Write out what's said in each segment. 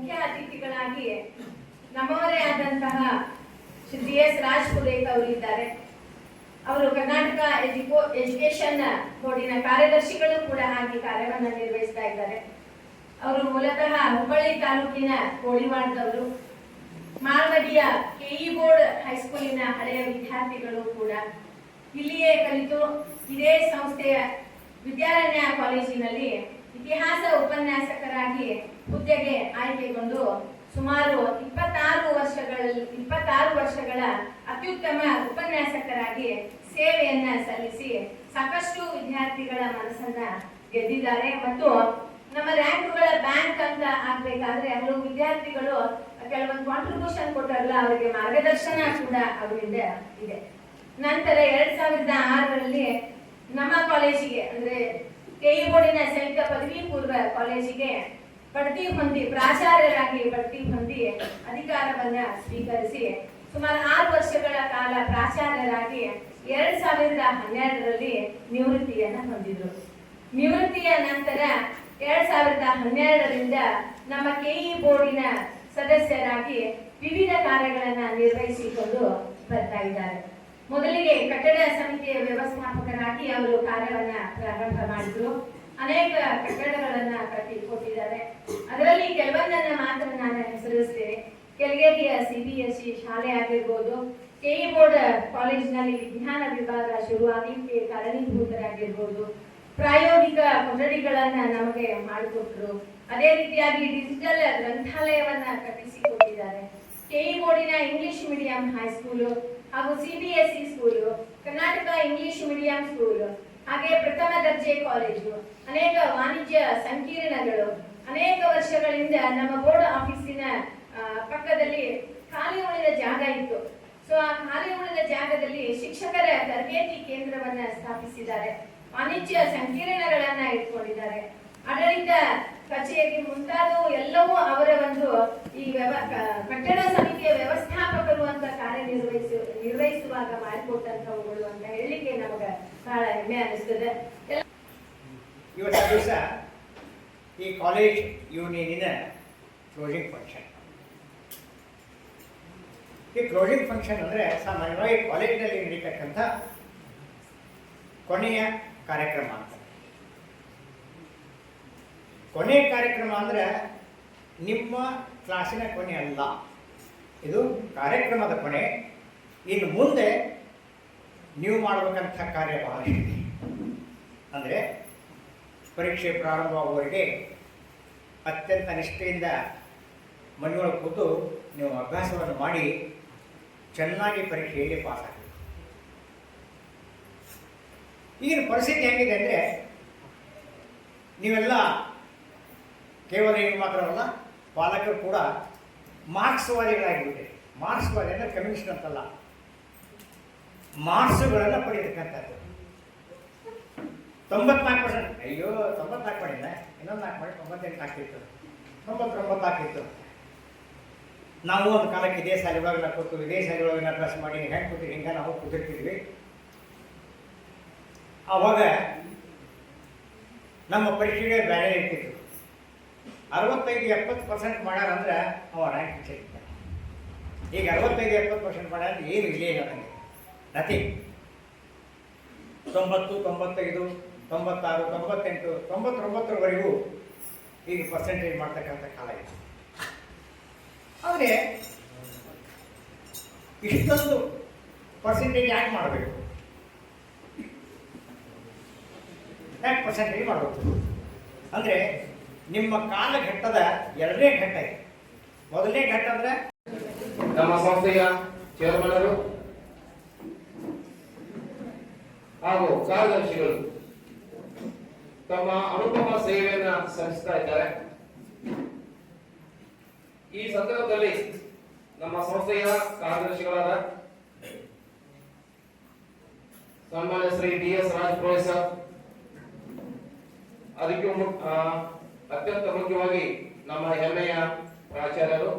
ಮುಖ್ಯ ಅತಿಥಿಗಳಾಗಿ ನಮ್ಮವರೇ ಆದಂತಹ ಶ್ರೀ DS ರಾಜ್ಪುರೇತ್ ಅವರಿದ್ದಾರೆ. ಅವರು ಕರ್ನಾಟಕ ಎಜುಕೇಶನ್ ಬೋರ್ಡಿನ ಕಾರ್ಯದರ್ಶಿಗಳು ಕೂಡ ಆಗಿ ಕಾರ್ಯವನ್ನು ನಿರ್ವಹಿಸ್ತಾ ಇದ್ದಾರೆ. ಅವರು ಮೂಲತಃ ಹುಬ್ಬಳ್ಳಿ ತಾಲೂಕಿನ ಕೋಳಿವಾಡದವರು. ಮಾಲ್ಮಡಿಯ KE ಬೋರ್ಡ್ ಹೈಸ್ಕೂಲಿನ ಹಳೆಯ ವಿದ್ಯಾರ್ಥಿಗಳು ಕೂಡ. ಇಲ್ಲಿಯೇ ಕಲಿತು ಇದೇ ಸಂಸ್ಥೆಯ ವಿದ್ಯಾರಣ್ಯ ಕಾಲೇಜಿನಲ್ಲಿ ಇತಿಹಾಸ ಉಪನ್ಯಾಸಕರಾಗಿ ಹುದ್ದೆಗೆ ಆಯ್ಕೆಗೊಂಡು ಸುಮಾರು 26 ವರ್ಷಗಳ ಅತ್ಯುತ್ತಮ ಉಪನ್ಯಾಸಕರಾಗಿ ಸೇವೆಯನ್ನ ಸಲ್ಲಿಸಿ ಸಾಕಷ್ಟು ವಿದ್ಯಾರ್ಥಿಗಳ ಮನಸ್ಸನ್ನ ಗೆದ್ದಿದ್ದಾರೆ. ಮತ್ತು ನಮ್ಮ ರ್ಯಾಂಕ್ಗಳ ಬ್ಯಾಂಕ್ ಅಂತ ಆಗ್ಬೇಕಾದ್ರೆ ಹಲವು ವಿದ್ಯಾರ್ಥಿಗಳು ಕೆಲವೊಂದು ಕಾಂಟ್ರಿಬ್ಯೂಷನ್ ಕೊಟ್ಟಾರಲ್ಲ, ಅವರಿಗೆ ಮಾರ್ಗದರ್ಶನ ಕೂಡ ಅವರಿಂದ ಇದೆ. ನಂತರ 2006ರಲ್ಲಿ ನಮ್ಮ ಕಾಲೇಜಿಗೆ ಅಂದ್ರೆ KE ಬೋರ್ಡಿನ ಸಂಯುಕ್ತ ಪದವಿ ಪೂರ್ವ ಕಾಲೇಜಿಗೆ ಬಡ್ತಿ ಹೊಂದಿ ಪ್ರಾಚಾರ್ಯರಾಗಿ ಬಡ್ತಿ ಹೊಂದಿ ಅಧಿಕಾರವನ್ನ ಸ್ವೀಕರಿಸಿ ಸುಮಾರು 6 ವರ್ಷಗಳ ಕಾಲ ಪ್ರಾಚಾರ್ಯರಾಗಿ 2012ರಲ್ಲಿ ನಿವೃತ್ತಿಯನ್ನ ಹೊಂದಿದ್ರು. ನಿವೃತ್ತಿಯ ನಂತರ 2012ರಿಂದ ನಮ್ಮ KE ಬೋರ್ಡಿನ ಸದಸ್ಯರಾಗಿ ವಿವಿಧ ಕಾರ್ಯಗಳನ್ನ ನಿರ್ವಹಿಸಿಕೊಂಡು ಬರ್ತಾ ಇದ್ದಾರೆ. ಮೊದಲಿಗೆ ಕಟ್ಟಡ ಸಮಿತಿಯ ವ್ಯವಸ್ಥಾಪಕರಾಗಿ ಅವರು ಕಾರ್ಯವನ್ನ ಪ್ರಾರಂಭ ಮಾಡಿದ್ರು. ಅನೇಕ ಕಟ್ಟಡಗಳನ್ನ ಕಟ್ಟಿಕೊಟ್ಟಿದ್ದಾರೆ. ಅದರಲ್ಲಿ ಕೆಲವೊಂದನ್ನ ಮಾತ್ರ ನಾನು ಹೆಸರಿಸ್ತೇನೆ. ಕೆಳಗೇರಿಯ CBSE ಶಾಲೆ ಆಗಿರ್ಬೋದು, KE ಬೋರ್ಡ್ ಕಾಲೇಜಿನಲ್ಲಿ ವಿಜ್ಞಾನ ವಿಭಾಗ ಶುರುವಾಗಲಿಕ್ಕೆ ಕಾರಣೀಭೂತರಾಗಿರ್ಬೋದು, ಪ್ರಾಯೋಗಿಕ ಕೊಠಡಿಗಳನ್ನ ನಮಗೆ ಮಾಡಿಕೊಟ್ರು. ಅದೇ ರೀತಿಯಾಗಿ ಡಿಜಿಟಲ್ ಗ್ರಂಥಾಲಯವನ್ನ ಕಟ್ಟಿಸಿಕೊಟ್ಟಿದ್ದಾರೆ. KE ಬೋರ್ಡಿನ ಇಂಗ್ಲಿಷ್ ಮೀಡಿಯಂ ಹೈಸ್ಕೂಲು ಹಾಗೂ CBSE school, Karnataka English medium school, ಹಾಗೆ ಪ್ರಥಮ ದರ್ಜೆ ಕಾಲೇಜು, ಅನೇಕ ವಾಣಿಜ್ಯ ಸಂಕೀರ್ಣಗಳು. ಅನೇಕ ವರ್ಷಗಳಿಂದ ನಮ್ಮ ಬೋರ್ಡ್ ಆಫೀಸಿನ ಪಕ್ಕದಲ್ಲಿ ಖಾಲಿ ಉಳಿದ ಜಾಗ ಇತ್ತು. ಸೊ ಆ ಖಾಲಿ ಉಳಿದ ಜಾಗದಲ್ಲಿ ಶಿಕ್ಷಕರ ತರಬೇತಿ ಕೇಂದ್ರವನ್ನ ಸ್ಥಾಪಿಸಿದ್ದಾರೆ. ವಾಣಿಜ್ಯ ಸಂಕೀರ್ಣಗಳನ್ನ ಇಟ್ಕೊಂಡಿದ್ದಾರೆ. ಆಡಳಿತ ಕಚೇರಿ ಮುಂತಾದವು ಎಲ್ಲವೂ ಅವರ ಒಂದು ಈ ಕಟ್ಟಡ ಸಮಿತಿಯ ವ್ಯವಸ್ಥಾಪಕರು ಅಂತ ನಿರ್ವಹಿಸುವಾಗ ಮಾಡಿಕೊಟ್ಟಂತವುಗಳು ಅಂತ ಹೇಳಲಿಕ್ಕೆ ನಮಗೆ ಬಹಳ ಹೆಮ್ಮೆ ಅನಿಸ್ತದೆ. ಇವತ್ತು ದಿವಸ ಈ ಕಾಲೇಜ್ ಯೂನಿಯನಿನ ಕ್ಲೋಸಿಂಗ್ ಫಂಕ್ಷನ್. ಈ ಕ್ಲೋಸಿಂಗ್ ಫಂಕ್ಷನ್ ಅಂದರೆ ಸಾಮಾನ್ಯವಾಗಿ ಕಾಲೇಜಿನಲ್ಲಿ ನಡೀತಕ್ಕಂಥ ಕೊನೆಯ ಕಾರ್ಯಕ್ರಮ ಅಂತ. ಕೊನೆಯ ಕಾರ್ಯಕ್ರಮ ಅಂದರೆ ನಿಮ್ಮ ಕ್ಲಾಸಿನ ಕೊನೆ ಅಲ್ಲ, ಇದು ಕಾರ್ಯಕ್ರಮದ ಕೊನೆ. ಇನ್ನು ಮುಂದೆ ನೀವು ಮಾಡಬೇಕಂಥ ಕಾರ್ಯ ಬಹಳಷ್ಟಿದೆ. ಅಂದರೆ ಪರೀಕ್ಷೆ ಪ್ರಾರಂಭವಾಗುವವರೆಗೆ ಅತ್ಯಂತ ನಿಷ್ಠೆಯಿಂದ ಮನೆಯೊಳಗೆ ಕೂತು ನೀವು ಅಭ್ಯಾಸವನ್ನು ಮಾಡಿ ಚೆನ್ನಾಗಿ ಪರೀಕ್ಷೆಯಲ್ಲಿ ಪಾಸ್ ಆಗಬೇಕು. ಈಗಿನ ಪರಿಸ್ಥಿತಿ ಹೇಗಿದೆ ಅಂದರೆ ನೀವೆಲ್ಲ ಕೇವಲ ಏನು ಮಾತ್ರವಲ್ಲ, ಪಾಲಕರು ಕೂಡ ಮಾರ್ಕ್ಸ್ವಾದಿಗಳಾಗಿಬಿಟ್ಟೆ. ಮಾರ್ಕ್ಸ್ವಾದಿ ಅಂದರೆ ಕಮ್ಯುನಿಸ್ಟ್ ಅಂತಲ್ಲ, ಮಾರ್ಕ್ಸ್ಗಳನ್ನು ಪಡೆಯತಕ್ಕಂಥದ್ದು. 94%, ಅಯ್ಯೋ 94 ಮಾಡಿದ್ದೆ, ಇನ್ನೊಂದು 4 ಮಾಡಿ 98 ಆಗ್ತಿತ್ತು, 99 ಆಗ್ತಿತ್ತು. ನಾವು ಒಂದು ಕಾಲಕ್ಕೆ ಇದೇ ಶಾಲೆ ಒಳಗೆ ಕೂತು ಇದೇ ಶಾಲೆ ಒಳಗೆ ಅಭ್ಯಾಸ ಮಾಡಿ ಹೆಂಗೆ ಕೂತೀವಿ ಹಿಂಗೆ ನಾವು ಕೂತಿರ್ತಿದ್ವಿ. ಆವಾಗ ನಮ್ಮ ಪರೀಕ್ಷೆಗೆ ಬೇರೆ ಇರ್ತಿತ್ತು. 65-70% ಮಾಡ್ಯಾರಂದ್ರೆ ಅವ ರ್ಯಾಂಕ್ ಸಿಗ್ತಾನೆ. ಈಗ 65-70% ಮಾಡ್ಯಾರ ಏನು ಇಲ್ಲೇ ಇಲ್ಲ, ನನಗೆ ನಥಿಂಗ್. 90, 95, 96, 98, 99ವರೆಗೂ ಈಗ ಪರ್ಸೆಂಟೇಜ್ ಮಾಡ್ತಕ್ಕಂಥ ಕಾಲ ಇದೆ. ಆದರೆ ಇಷ್ಟೊಂದು ಪರ್ಸೆಂಟೇಜ್ ಯಾಕೆ ಮಾಡಬೇಕು? ಯಾಕೆ ಪರ್ಸೆಂಟೇಜ್ ಮಾಡಬೇಕು ಅಂದರೆ ನಿಮ್ಮ ಕಾಲಘಟ್ಟದ ಎರಡನೇ ಘಟ್ಟ ಇದೆ. ಮೊದಲನೇ ಘಟ್ಟ ಅಂದರೆ ನಮ್ಮ ಸಂಸ್ಥೆಯ ಚೇರ್ಮನರು ಹಾಗೂ ಕಾರ್ಯದರ್ಶಿಗಳು ತಮ್ಮ ಅನುಪಮ ಸೇವೆಯನ್ನ ಸಲ್ಲಿಸ್ತಾ ಇದ್ದಾರೆ. ಈ ಸಂದರ್ಭದಲ್ಲಿ ನಮ್ಮ ಸಂಸ್ಥೆಯ ಕಾರ್ಯದರ್ಶಿಗಳಾದ ಸನ್ಮಾನ್ಯ ಶ್ರೀ DS ರಾಜ್ಪುರೇತ್ ಸರ್, ಅದಕ್ಕೆ ಅತ್ಯಂತ ಮುಖ್ಯವಾಗಿ ನಮ್ಮ ಹೆಮ್ಮೆಯ ಪ್ರಾಚಾರ್ಯರು,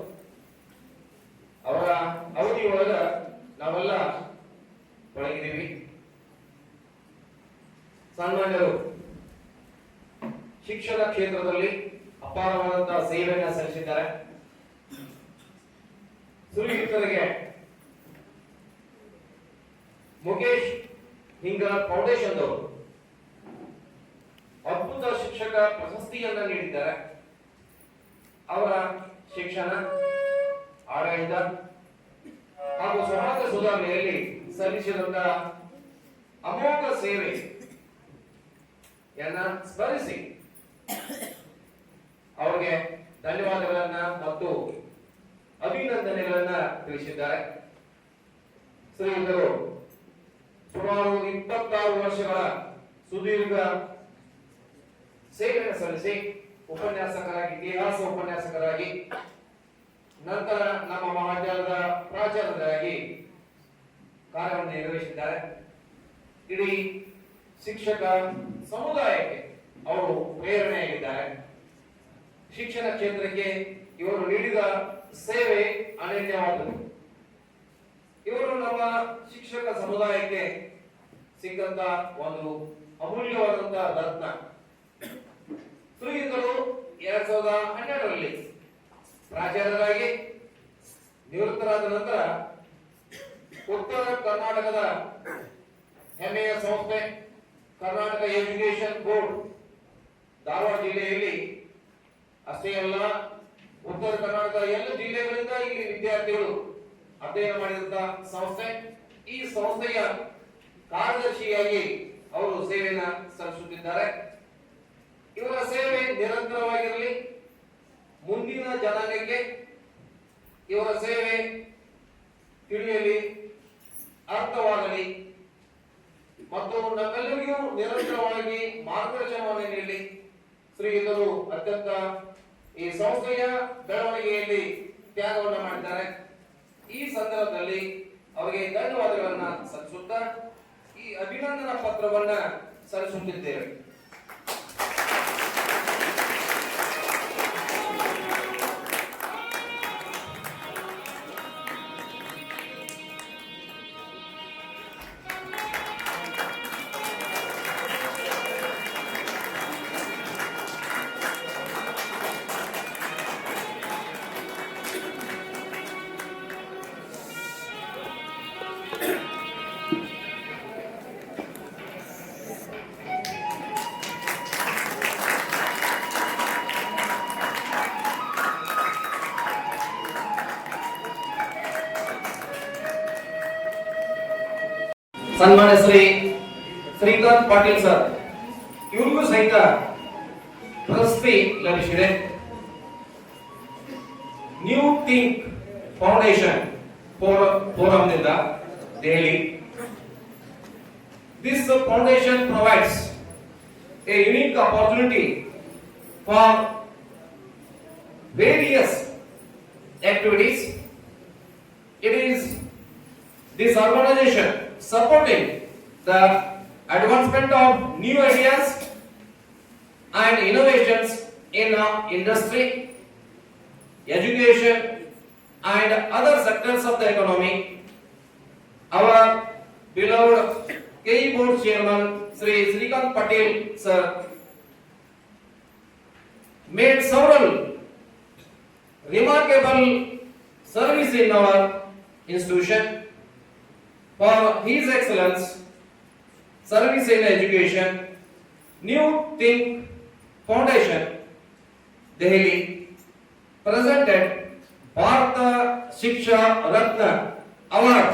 ಅವರ ಅವಧಿಯೊಳಗ ನಾವೆಲ್ಲ ಪಳಗಿದ್ದೀವಿ. ಸನ್ಮಾನ್ಯರು ಶಿಕ್ಷಣ ಕ್ಷೇತ್ರದಲ್ಲಿ ಅಪಾರವಾದಂತಹ ಸೇವೆಯನ್ನು ಸಲ್ಲಿಸಿದ್ದಾರೆ. ಶ್ರೀಯುತರಿಗೆ ಮುಖೇಶ್ ಹಿಂಗರ್ ಫೌಂಡೇಶನ್ ದವರು ಅದ್ಭುತ ಶಿಕ್ಷಕ ಪ್ರಶಸ್ತಿಯನ್ನ ನೀಡಿದ್ದಾರೆ. ಅವರ ಶಿಕ್ಷಣ, ಆಡಳಿತ ಹಾಗೂ ಸಮಾಜ ಸುಧಾರಣೆಯಲ್ಲಿ ಸಲ್ಲಿಸಿದಂತ ಅಮೋಘ ಸೇವೆಯನ್ನ ಸ್ಮರಿಸಿ ಅವರಿಗೆ ಧನ್ಯವಾದಗಳನ್ನ ಮತ್ತು ಅಭಿನಂದನೆಗಳನ್ನ ತಿಳಿಸಿದ್ದಾರೆ. ಶ್ರೀಯುತರು ಸುಮಾರು 26 ವರ್ಷಗಳ ಸುದೀರ್ಘ ಸೇವೆಯನ್ನು ಸಲ್ಲಿಸಿ ಉಪನ್ಯಾಸಕರಾಗಿ, ಇತಿಹಾಸ ಉಪನ್ಯಾಸಕರಾಗಿ, ನಂತರ ನಮ್ಮ ಮಹಾವಿದ್ಯಾಲಯದ ಪ್ರಾಚಾರ್ಯರಾಗಿ ಕಾರ್ಯವನ್ನು ನಿರ್ವಹಿಸಿದ್ದಾರೆ. ಇಡೀ ಶಿಕ್ಷಕ ಸಮುದಾಯಕ್ಕೆ ಅವರು ಪ್ರೇರಣೆಯಾಗಿದ್ದಾರೆ. ಶಿಕ್ಷಣ ಕ್ಷೇತ್ರಕ್ಕೆ ಇವರು ನೀಡಿದ ಸೇವೆ ಅನನ್ಯವಾದದ್ದು. ಇವರು ನಮ್ಮ ಶಿಕ್ಷಕ ಸಮುದಾಯಕ್ಕೆ ಸಿಕ್ಕಂತ ಒಂದು ಅಮೂಲ್ಯವಾದಂತಹ ರತ್ನ. ಶ್ರೀಯುತರು 2012ರಲ್ಲಿ ಪ್ರಾಚಾರ್ಯರಾಗಿ ನಿವೃತ್ತರಾದ ನಂತರ ಉತ್ತರ ಕರ್ನಾಟಕದ ಹೆಮ್ಮೆಯ ಸಂಸ್ಥೆ ಕರ್ನಾಟಕ ಎಜುಕೇಶನ್ ಬೋರ್ಡ್ ಧಾರವಾಡ ಜಿಲ್ಲೆಯಲ್ಲಿ ಅಷ್ಟೇ ಅಲ್ಲ, ಉತ್ತರ ಕರ್ನಾಟಕದ ಎಲ್ಲ ಜಿಲ್ಲೆಗಳಿಂದ ಇಲ್ಲಿ ವಿದ್ಯಾರ್ಥಿಗಳು ಅಧ್ಯಯನ ಮಾಡಿದಂತಹ ಸಂಸ್ಥೆ. ಈ ಸಂಸ್ಥೆಯ ಕಾರ್ಯದರ್ಶಿಯಾಗಿ ಅವರು ಸೇವೆಯನ್ನ ಸಲ್ಲಿಸುತ್ತಿದ್ದಾರೆ. ಇವರ ಸೇವೆ ನಿರಂತರವಾಗಿರಲಿ, ಮುಂದಿನ ಜನಾಂಗಕ್ಕೆ ಇವರ ಸೇವೆ ತಿಳಿಯಲಿ, ಅರ್ಥವಾಗಲಿ ಮತ್ತು ನಮ್ಮೆಲ್ಲರಿಗೂ ನಿರಂತರವಾಗಿ ಮಾರ್ಗದರ್ಶನವನ್ನು ನೀಡಲಿ. ಶ್ರೀಯುತರು ಅತ್ಯಂತ ಈ ಸಂಸ್ಥೆಯ ಬೆಳವಣಿಗೆಯಲ್ಲಿ ತ್ಯಾಗವನ್ನು ಮಾಡಿದ್ದಾರೆ. ಈ ಸಂದರ್ಭದಲ್ಲಿ ಅವರಿಗೆ ಧನ್ಯವಾದಗಳನ್ನ ಸಲ್ಲಿಸುತ್ತಾ ಈ ಅಭಿನಂದನಾ ಪತ್ರವನ್ನ ಸಲ್ಲಿಸುತ್ತಿದ್ದೇವೆ. ಸನ್ಮಾನ್ಯ ಶ್ರೀ ಶ್ರೀಕಾಂತ್ ಪಾಟೀಲ್ ಸರ್ ಇವ್ರಿಗೂ ಸಹಿತ ಪ್ರಶಸ್ತಿ ಲಭಿಸಿದೆ. ನ್ಯೂ ಥಿಂಕ್ ಫೌಂಡೇಶನ್ ಫೋರಂನಿಂದ Delhi. This foundation provides a unique opportunity for various activities. It is this organization supporting the advancement of new ideas and innovations in industry, education and other sectors of the economy. Our beloved KE board chairman Sri Srikanth Patel sir made several remarkable service in our institution. For his excellence service in education, New Think Foundation Delhi presented Bharata Shiksha Ratna Award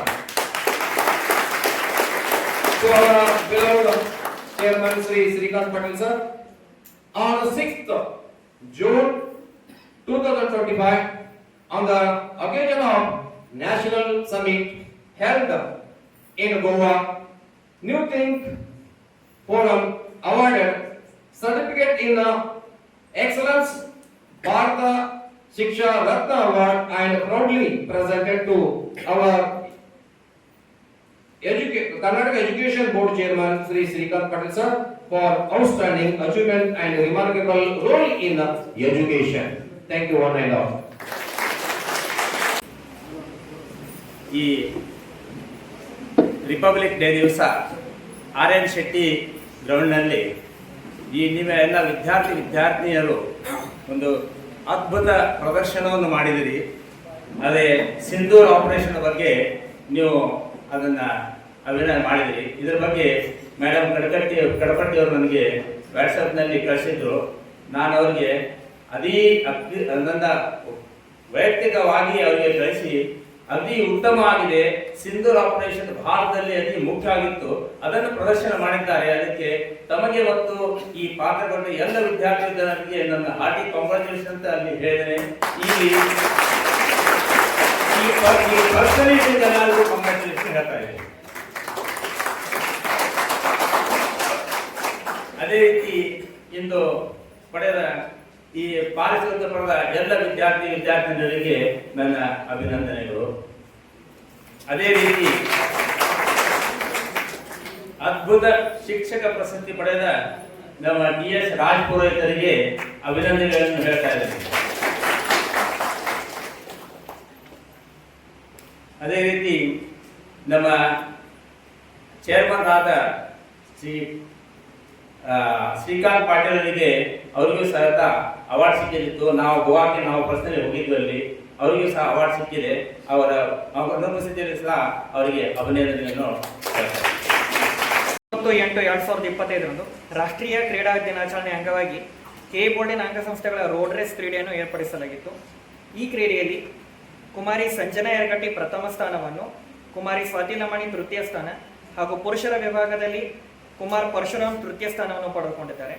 to our beloved Chairman Sri Srikanth Patel sir on 6th June 2025 on the occasion of National Summit held in Goa. New Think Forum awarded certificate in excellence Bharata Shiksha Ratna Award and proudly presented to our Karnataka Education Board Chairman Sri Srikanth Patel sir for outstanding achievement and remarkable role in education. Thank you one and all. ಈ republic day ದಿವಸ RN Shetty ಗ್ರೌಂಡ್ನಲ್ಲಿ ಈ ನೀವೆಲ್ಲ ವಿದ್ಯಾರ್ಥಿನಿಯರು ಒಂದು ಅದ್ಭುತ ಪ್ರದರ್ಶನವನ್ನು ಮಾಡಿದಿರಿ. ಅದೇ ಸಿಂಧೂರ್ ಆಪರೇಷನ್ ಬಗ್ಗೆ ನೀವು ಅದನ್ನ ಅಭಿನಯ ಮಾಡಿದಿರಿ. ಇದರ ಬಗ್ಗೆ ಮೇಡಮ್ ಕಡಪಟ್ಟಿ ಅವರು ನನಗೆ ವಾಟ್ಸಪ್ನಲ್ಲಿ ಕಳಿಸಿದ್ರು. ನಾನು ಅವರಿಗೆ ನನ್ನ ವೈಯಕ್ತಿಕವಾಗಿ ಅವರಿಗೆ ಕಳಿಸಿ ಅತಿ ಉತ್ತಮವಾಗಿದೆ, ಸಿಂಧೂರ್ ಆಪರೇಷನ್ ಭಾರತದಲ್ಲಿ ಅತಿ ಮುಖ್ಯ ಆಗಿತ್ತು, ಅದನ್ನು ಪ್ರದರ್ಶನ ಮಾಡಿದ್ದಾರೆ. ಅದಕ್ಕೆ ತಮಗೆ ಮತ್ತು ಈ ಪಾತ್ರ ಕೊಟ್ಟ ಎಲ್ಲ ವಿದ್ಯಾರ್ಥಿಗಳಿಗೆ ನನ್ನ ಹಾರ್ಟಿ ಕಾಂಗ್ರಾಚುಲೇಷನ್ ಅಂತ ಅಲ್ಲಿ ಹೇಳಿದ್ದೇನೆ. ಈ ಪರ್ಸನಲಿಟಿ ಎಲ್ಲರಿಗೂ ಕಾಂಗ್ರಾಚುಲೇಷನ್ ಹೇಳ್ತಾ ಇದ್ದೇನೆ. ಅದೇ ರೀತಿ ಇಂದು ಪಡೆದ ಈ ಪಾರಿತೋಷಿಕ ಪಡೆದ ಎಲ್ಲ ವಿದ್ಯಾರ್ಥಿನಿಯರಿಗೆ ನನ್ನ ಅಭಿನಂದನೆಗಳು. ಅದೇ ರೀತಿ ಅದ್ಭುತ ಶಿಕ್ಷಕ ಪ್ರಶಸ್ತಿ ಪಡೆದ ನಮ್ಮ DS ರಾಜ್ ಪುರೋಹಿತರಿಗೆ ಅಭಿನಂದನೆಗಳನ್ನು ಹೇಳ್ತಾ ಇದ್ದೇನೆ. ಅದೇ ರೀತಿ ನಮ್ಮ ಚೇರ್ಮನ್ ಆದ ಶ್ರೀಕಾಂತ್ ಪಾಟೀಲ್ ಅವರಿಗೆ ಅವರಿಗೂ ಸಹ ಅವಾರ್ಡ್ ಸಿಕ್ಕಿತ್ತು. ನಾವು ಗೋವಾಕ್ಕೆ ಪರ್ಸನಲಿ ಹೋಗಿದ್ವಿ, ಅಲ್ಲಿ ಅವರಿಗೂ ಸಹ ಅವಾರ್ಡ್ ಸಿಕ್ಕಿದೆ. ಅವರ ಅನುಪಸ್ಥಿತಿಯಲ್ಲಿ ಸಹ ಅವರಿಗೆ ಅಭಿನಂದನೆಯನ್ನು 8/8/2025 ರಾಷ್ಟ್ರೀಯ ಕ್ರೀಡಾ ದಿನಾಚರಣೆ ಅಂಗವಾಗಿ ಕೆ ಬೋರ್ಡಿನ ಅಂಗಸಂಸ್ಥೆಗಳ ರೋಡ್ ರೇಸ್ ಕ್ರೀಡೆಯನ್ನು ಏರ್ಪಡಿಸಲಾಗಿತ್ತು. ಈ ಕ್ರೀಡೆಯಲ್ಲಿ ಕುಮಾರಿ ಸಂಜನಾ ಯರಗಟ್ಟಿ ಪ್ರಥಮ ಸ್ಥಾನವನ್ನು, ಕುಮಾರಿ ಸ್ವಾತಿ ಲಮಾಣಿ ತೃತೀಯ ಸ್ಥಾನ ಹಾಗೂ ಪುರುಷರ ವಿಭಾಗದಲ್ಲಿ ಕುಮಾರ್ ಪರಶುರಾಮ್ ತೃತೀಯ ಸ್ಥಾನವನ್ನು ಪಡೆದುಕೊಂಡಿದ್ದಾರೆ.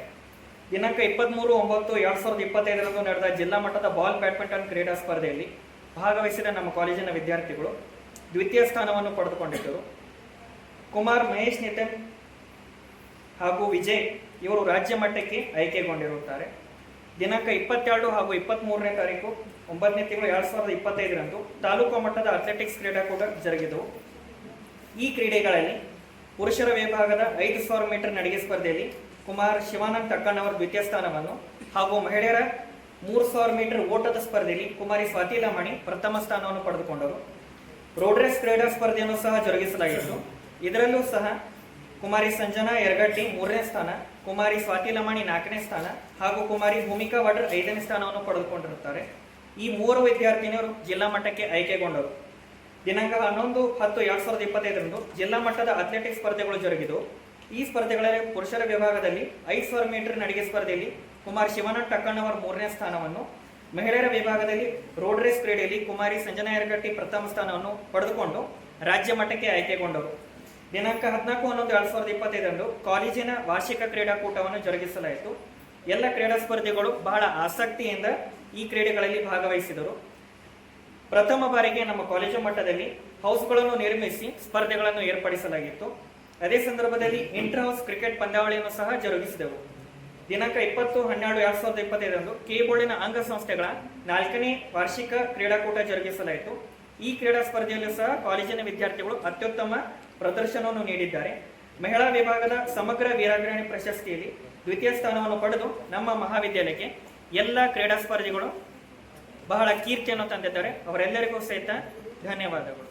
ದಿನಾಂಕ 23/9/2025 ನಡೆದ ಜಿಲ್ಲಾ ಮಟ್ಟದ ಬಾಲ್ ಬ್ಯಾಡ್ಮಿಂಟನ್ ಕ್ರೀಡಾ ಸ್ಪರ್ಧೆಯಲ್ಲಿ ಭಾಗವಹಿಸಿದ ನಮ್ಮ ಕಾಲೇಜಿನ ವಿದ್ಯಾರ್ಥಿಗಳು ದ್ವಿತೀಯ ಸ್ಥಾನವನ್ನು ಪಡೆದುಕೊಂಡಿದ್ದರು. ಕುಮಾರ್ ಮಹೇಶ್ ನಿತಿನ್ ಹಾಗೂ ವಿಜಯ್ ಇವರು ರಾಜ್ಯ ಮಟ್ಟಕ್ಕೆ ಆಯ್ಕೆಗೊಂಡಿರುತ್ತಾರೆ. ದಿನಾಂಕ 22 ಹಾಗೂ 23ನೇ ತಾರೀಕು 9ನೇ ತಿಂಗಳು 2025 ತಾಲೂಕು ಮಟ್ಟದ ಅಥ್ಲೆಟಿಕ್ಸ್ ಕ್ರೀಡಾಕೂಟ ಜರುಗಿದವು. ಈ ಕ್ರೀಡೆಗಳಲ್ಲಿ ಪುರುಷರ ವಿಭಾಗದ 5000 ಮೀಟರ್ ನಡಿಗೆ ಸ್ಪರ್ಧೆಯಲ್ಲಿ ಕುಮಾರ್ ಶಿವಾನಂದ್ ಟಕ್ಕಣ್ಣವರ್ ದ್ವಿತೀಯ ಸ್ಥಾನವನ್ನು ಹಾಗೂ ಮಹಿಳೆಯರ 3000 ಮೀಟರ್ ಓಟದ ಸ್ಪರ್ಧೆಯಲ್ಲಿ ಕುಮಾರಿ ಸ್ವಾತಿ ಲಮಾಣಿ ಪ್ರಥಮ ಸ್ಥಾನವನ್ನು ಪಡೆದುಕೊಂಡರು. ರೋಡ್ ರೇಸ್ ಕ್ರೀಡಾ ಸ್ಪರ್ಧೆಯನ್ನು ಸಹ ಜರುಗಿಸಲಾಗಿತ್ತು. ಇದರಲ್ಲೂ ಸಹ ಕುಮಾರಿ ಸಂಜನಾ ಯರಗಟ್ಟಿ 3ನೇ ಸ್ಥಾನ, ಕುಮಾರಿ ಸ್ವಾತಿ ಲಮಾಣಿ 4ನೇ ಸ್ಥಾನ ಹಾಗೂ ಕುಮಾರಿ ಭೂಮಿಕಾ ವಾಡ್ರ್ 5ನೇ ಸ್ಥಾನವನ್ನು ಪಡೆದುಕೊಂಡಿರುತ್ತಾರೆ. ಈ 3 ವಿದ್ಯಾರ್ಥಿನಿಯರು ಜಿಲ್ಲಾ ಮಟ್ಟಕ್ಕೆ ಆಯ್ಕೆಗೊಂಡರು. ದಿನಾಂಕ 11/10/2025 ಜಿಲ್ಲಾ ಮಟ್ಟದ ಅಥ್ಲೆಟಿಕ್ಸ್ ಸ್ಪರ್ಧೆಗಳು ಜರುಗಿದವು. ಈ ಸ್ಪರ್ಧೆಗಳಲ್ಲಿ ಪುರುಷರ ವಿಭಾಗದಲ್ಲಿ 5000 ಮೀಟರ್ ನಡಿಗೆ ಸ್ಪರ್ಧೆಯಲ್ಲಿ ಕುಮಾರ್ ಶಿವಾನಂದ್ ಟಕ್ಕಣ್ಣವರ್ 3ನೇ ಸ್ಥಾನವನ್ನು, ಮಹಿಳೆಯರ ವಿಭಾಗದಲ್ಲಿ ರೋಡ್ ರೇಸ್ ಕ್ರೀಡೆಯಲ್ಲಿ ಕುಮಾರಿ ಸಂಜನಾ ಯರಗಟ್ಟಿ ಪ್ರಥಮ ಸ್ಥಾನವನ್ನು ಪಡೆದುಕೊಂಡು ರಾಜ್ಯ ಮಟ್ಟಕ್ಕೆ ಆಯ್ಕೆಗೊಂಡರು. ದಿನಾಂಕ 14/11/2025 ಕಾಲೇಜಿನ ವಾರ್ಷಿಕ ಕ್ರೀಡಾಕೂಟವನ್ನು ಜರುಗಿಸಲಾಯಿತು. ಎಲ್ಲ ಕ್ರೀಡಾ ಸ್ಪರ್ಧಿಗಳು ಬಹಳ ಆಸಕ್ತಿಯಿಂದ ಈ ಕ್ರೀಡೆಗಳಲ್ಲಿ ಭಾಗವಹಿಸಿದರು. ಪ್ರಥಮ ಬಾರಿಗೆ ನಮ್ಮ ಕಾಲೇಜು ಮಟ್ಟದಲ್ಲಿ ಹೌಸ್ಗಳನ್ನು ನಿರ್ಮಿಸಿ ಸ್ಪರ್ಧೆಗಳನ್ನು ಏರ್ಪಡಿಸಲಾಗಿತ್ತು. ಅದೇ ಸಂದರ್ಭದಲ್ಲಿ ಇಂಟರ್ ಹೌಸ್ ಕ್ರಿಕೆಟ್ ಪಂದ್ಯಾವಳಿಯನ್ನು ಸಹ ಜರುಗಿಸಿದೆವು. ದಿನಾಂಕ 20/12/2025 ಕೆ ಬೋರ್ಡಿನ ಅಂಗಸಂಸ್ಥೆಗಳ 4ನೇ ವಾರ್ಷಿಕ ಕ್ರೀಡಾಕೂಟ ಜರುಗಿಸಲಾಯಿತು. ಈ ಕ್ರೀಡಾ ಸ್ಪರ್ಧೆಯಲ್ಲೂ ಸಹ ಕಾಲೇಜಿನ ವಿದ್ಯಾರ್ಥಿಗಳು ಅತ್ಯುತ್ತಮ ಪ್ರದರ್ಶನವನ್ನು ನೀಡಿದ್ದಾರೆ. ಮಹಿಳಾ ವಿಭಾಗದ ಸಮಗ್ರ ವೀರಾಂಗನೆ ಪ್ರಶಸ್ತಿಯಲ್ಲಿ ದ್ವಿತೀಯ ಸ್ಥಾನವನ್ನು ಪಡೆದು ನಮ್ಮ ಮಹಾವಿದ್ಯಾಲಯಕ್ಕೆ ಎಲ್ಲ ಕ್ರೀಡಾ ಸ್ಪರ್ಧಿಗಳು ಬಹಳ ಕೀರ್ತಿಯನ್ನು ತಂದಿದ್ದಾರೆ. ಅವರೆಲ್ಲರಿಗೂ ಸಹಿತ ಧನ್ಯವಾದಗಳು.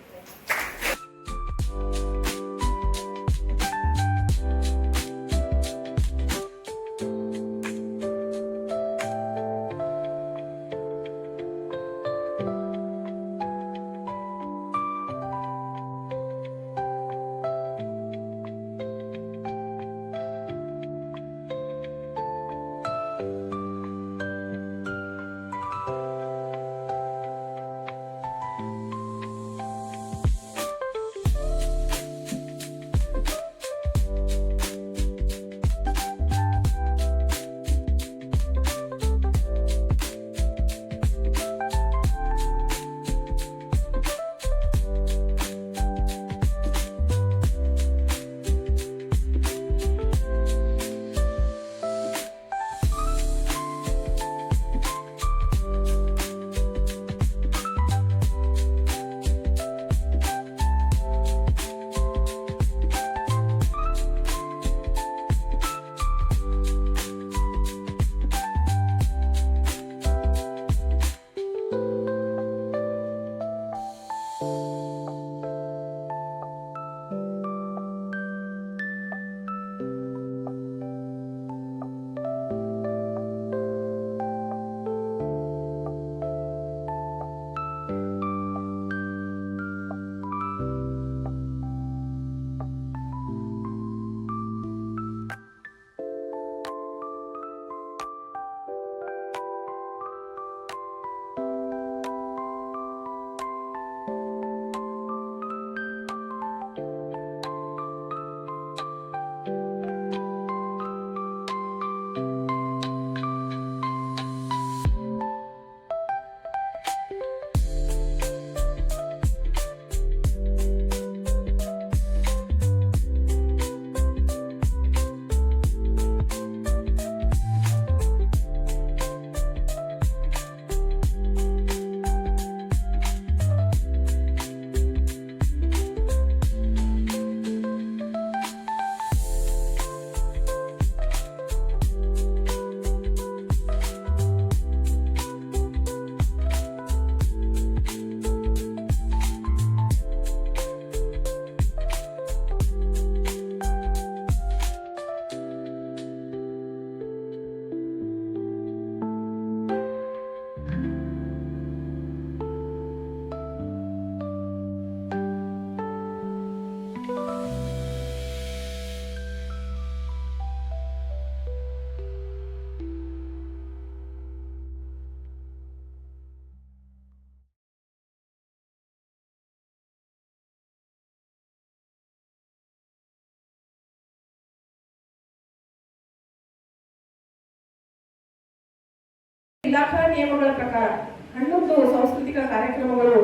ಇಲಾಖಾ ನಿಯಮಗಳ ಪ್ರಕಾರ 11 ಸಾಂಸ್ಕೃತಿಕ ಕಾರ್ಯಕ್ರಮಗಳು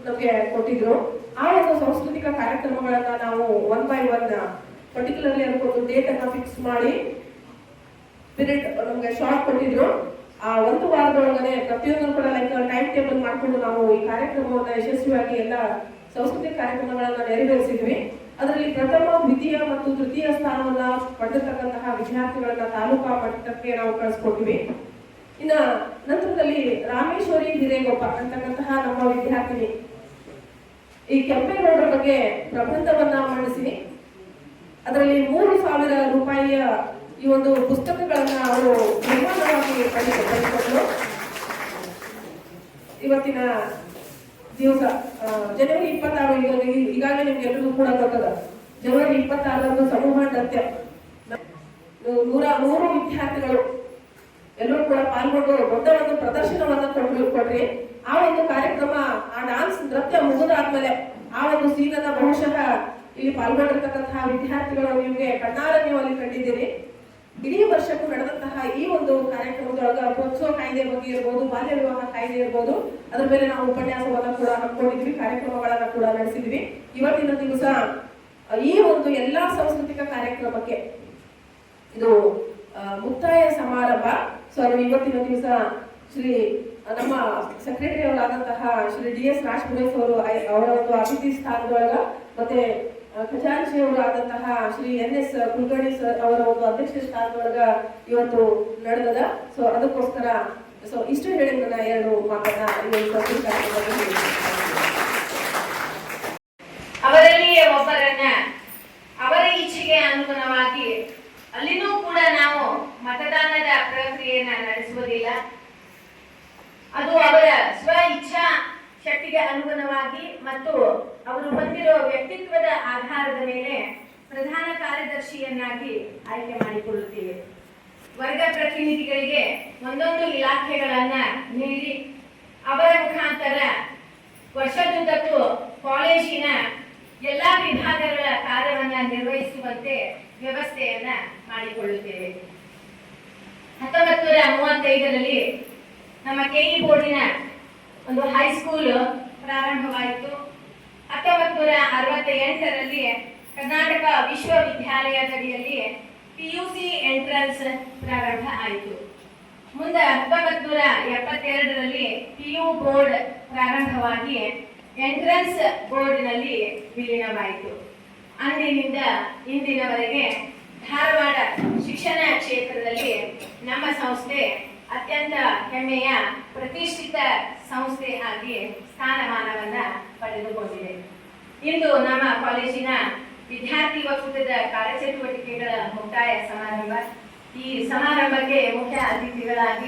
ನಮಗೆ ಕೊಟ್ಟಿದ್ರು. ಆ ಒಂದು ಸಾಂಸ್ಕೃತಿಕ ಕಾರ್ಯಕ್ರಮಗಳನ್ನ ನಾವು 1 by 1 ಪರ್ಟಿಕ್ಯುಲರ್ಲಿ ಅದಕ್ಕೊಂದು ಡೇಟ್ ಅನ್ನ ಫಿಕ್ಸ್ ಮಾಡಿ ಪೀರಿಯಡ್ ನಮ್ಗೆ ಶಾರ್ಟ್ ಕೊಟ್ಟಿದ್ರು. ಆ ಒಂದು ವಾರದೊಳಗನೆ ಪ್ರತಿಯೊಂದು ಕೂಡ ಲೈಕ್ ಟೈಮ್ ಟೇಬಲ್ ಮಾಡ್ಕೊಂಡು ನಾವು ಈ ಕಾರ್ಯಕ್ರಮವನ್ನ ಯಶಸ್ವಿಯಾಗಿ ಎಲ್ಲ ಸಾಂಸ್ಕೃತಿಕ ಕಾರ್ಯಕ್ರಮಗಳನ್ನ ನೆರವೇರಿಸಿದ್ವಿ. ಅದರಲ್ಲಿ ಪ್ರಥಮ, ದ್ವಿತೀಯ ಮತ್ತು ತೃತೀಯ ಸ್ಥಾನವನ್ನ ಪಡೆದಿರ್ತಕ್ಕಂತಹ ವಿದ್ಯಾರ್ಥಿಗಳನ್ನ ತಾಲೂಕಾ ಮಟ್ಟಕ್ಕೆ ನಾವು ಕಳಿಸ್ಕೊಟ್ಟಿವಿ. ಇನ್ನ ನಂತರದಲ್ಲಿ ರಾಮೇಶ್ವರಿ ಹಿರೇಗೊಪ್ಪ ಅಂತಕ್ಕಂತಹ ನಮ್ಮ ವಿದ್ಯಾರ್ಥಿನಿ ಈ ಕೆಂಪೇಗೌಡರ ಬಗ್ಗೆ ಪ್ರಬಂಧವನ್ನ ಮಂಡಿಸಿ ಅದರಲ್ಲಿ 3,000 ರೂಪಾಯಿಯ ಈ ಒಂದು ಪುಸ್ತಕಗಳನ್ನ ಅವರು ಬಹುಮಾನವಾಗಿ ಪಡೆದುಕೊಂಡರು. ಇವತ್ತಿನ ದಿವಸ ಜನವರಿ 26 ಈಗಾಗಲೇ ನಿಮ್ಗೆ ಎಲ್ಲರಿಗೂ ಕೂಡ ಗೊತ್ತದ. ಜನವರಿ 26 ಸಮೂಹ ನೃತ್ಯ 100 ವಿದ್ಯಾರ್ಥಿಗಳು ಎಲ್ಲರೂ ಕೂಡ ಪಾಲ್ಗೊಂಡು ದೊಡ್ಡ ಒಂದು ಪ್ರದರ್ಶನವನ್ನ ಕೊಡ್ರಿ. ಆ ಒಂದು ಕಾರ್ಯಕ್ರಮ, ಆ ಡಾನ್ಸ್ ನೃತ್ಯ ಮುಗಿದಾದ್ಮೇಲೆ ಆ ಒಂದು ಸೀನನ್ನ ಬಹುಶಃ ಇಲ್ಲಿ ಪಾಲ್ಗೊಂಡಿರ್ತಕ್ಕಂತಹ ವಿದ್ಯಾರ್ಥಿಗಳು ನಿಮ್ಗೆ ಕಣ್ಣಾರ ನೀವು ಅಲ್ಲಿ ಕಂಡಿದ್ದೀರಿ. ಇಡೀ ವರ್ಷಕ್ಕೂ ನಡೆದಂತಹ ಈ ಒಂದು ಕಾರ್ಯಕ್ರಮದೊಳಗ ಪೋಕ್ಸೋ ಕಾಯ್ದೆ ಬಗ್ಗೆ ಇರ್ಬೋದು, ಬಾಲ್ಯ ವಿವಾಹ ಕಾಯ್ದೆ ಇರ್ಬೋದು, ಅದ್ರ ಮೇಲೆ ನಾವು ಉಪನ್ಯಾಸವನ್ನ ಕೂಡ ಹಮ್ಮಿಕೊಂಡಿದ್ವಿ, ಕಾರ್ಯಕ್ರಮಗಳನ್ನ ಕೂಡ ನಡೆಸಿದ್ವಿ. ಇವತ್ತಿನ ದಿವಸ ಈ ಒಂದು ಎಲ್ಲಾ ಸಾಂಸ್ಕೃತಿಕ ಕಾರ್ಯಕ್ರಮಕ್ಕೆ ಇದು ಮುಕ್ತಾಯ ಸಮಾರಂಭ. ಸೊ ಇವತ್ತಿನ ದಿವಸ ಶ್ರೀ ನಮ್ಮ ಸೆಕ್ರೆಟರಿ ಅವರಾದಂತಹ ಶ್ರೀ DS ರಾಜಪುರೇಶ್ ಅವರು ಅವರ ಒಂದು ಅತಿಥಿ ಸ್ಥಾನದೊಳಗ ಮತ್ತೆ ಖಜಾಂಚಿ ಅವರಾದಂತಹ ಶ್ರೀ NS ಕುಲಕರ್ಣಿ ಸರ್ ಅವರ ಒಂದು ಅಧ್ಯಕ್ಷ ಸ್ಥಾನದೊಳಗ ಇವತ್ತು ನಡೆದದ. ಸೊ ಅದಕ್ಕೋಸ್ಕರ ಇಷ್ಟು ಹೇಳಿ ನನ್ನ 2 ಮಾತನ್ನ ಅವರಲ್ಲಿಯೇ ಒಬ್ಬರನ್ನ ಅವರ ಇಚ್ಛೆಗೆ ಅನುಗುಣವಾಗಿ ಅಲ್ಲಿನೂ ಕೂಡ ನಾವು ಮತದಾನದ ಪ್ರಕ್ರಿಯೆಯನ್ನ ನಡೆಸುವುದಿಲ್ಲ. ಅದು ಅವರ ಸ್ವ ಇಚ್ಛಾ ಶಕ್ತಿಗೆ ಅನುಗುಣವಾಗಿ ಮತ್ತು ಅವರು ಹೊಂದಿರುವ ವ್ಯಕ್ತಿತ್ವದ ಆಧಾರದ ಮೇಲೆ ಪ್ರಧಾನ ಕಾರ್ಯದರ್ಶಿಯನ್ನಾಗಿ ಆಯ್ಕೆ ಮಾಡಿಕೊಳ್ಳುತ್ತೇವೆ. ವರ್ಗ ಪ್ರತಿನಿಧಿಗಳಿಗೆ ಒಂದೊಂದು ಇಲಾಖೆಗಳನ್ನ ನೀಡಿ ಅವರ ಮುಖಾಂತರ ವರ್ಷದುದ್ದಕ್ಕೂ ಕಾಲೇಜಿನ ಎಲ್ಲಾ ವಿಭಾಗಗಳ ಕಾರ್ಯವನ್ನ ನಿರ್ವಹಿಸುವಂತೆ ವ್ಯವಸ್ಥೆಯನ್ನ ಮಾಡಿಕೊಳ್ಳುತ್ತೇವೆ. 1935ರಲ್ಲಿ ನಮ್ಮ KE ಬೋರ್ಡಿನ ಒಂದು ಹೈಸ್ಕೂಲ್ ಪ್ರಾರಂಭವಾಯಿತು. 1968ರಲ್ಲಿ ಕರ್ನಾಟಕ ವಿಶ್ವವಿದ್ಯಾಲಯದಡಿಯಲ್ಲಿ PUC ಎಂಟ್ರನ್ಸ್ ಪ್ರಾರಂಭ ಆಯಿತು. ಮುಂದೆ 1972ರಲ್ಲಿ PU ಬೋರ್ಡ್ ಪ್ರಾರಂಭವಾಗಿ ಎಂಟ್ರನ್ಸ್ ಬೋರ್ಡ್ನಲ್ಲಿ ವಿಲೀನವಾಯಿತು. ಅಂದಿನಿಂದ ಇಂದಿನವರೆಗೆ ಧಾರವಾಡ ಶಿಕ್ಷಣ ಕ್ಷೇತ್ರದಲ್ಲಿ ನಮ್ಮ ಸಂಸ್ಥೆ ಅತ್ಯಂತ ಹೆಮ್ಮೆಯ ಪ್ರತಿಷ್ಠಿತ ಸಂಸ್ಥೆ ಆಗಿ ಸ್ಥಾನಮಾನವನ್ನ ಪಡೆದುಕೊಂಡಿದೆ. ಇಂದು ನಮ್ಮ ಕಾಲೇಜಿನ ವಿದ್ಯಾರ್ಥಿ ಒಕ್ಕೂಟದ ಕಾರ್ಯಚಟುವಟಿಕೆಗಳ ಮುಕ್ತಾಯ ಸಮಾರಂಭ. ಈ ಸಮಾರಂಭಕ್ಕೆ ಮುಖ್ಯ ಅತಿಥಿಗಳಾಗಿ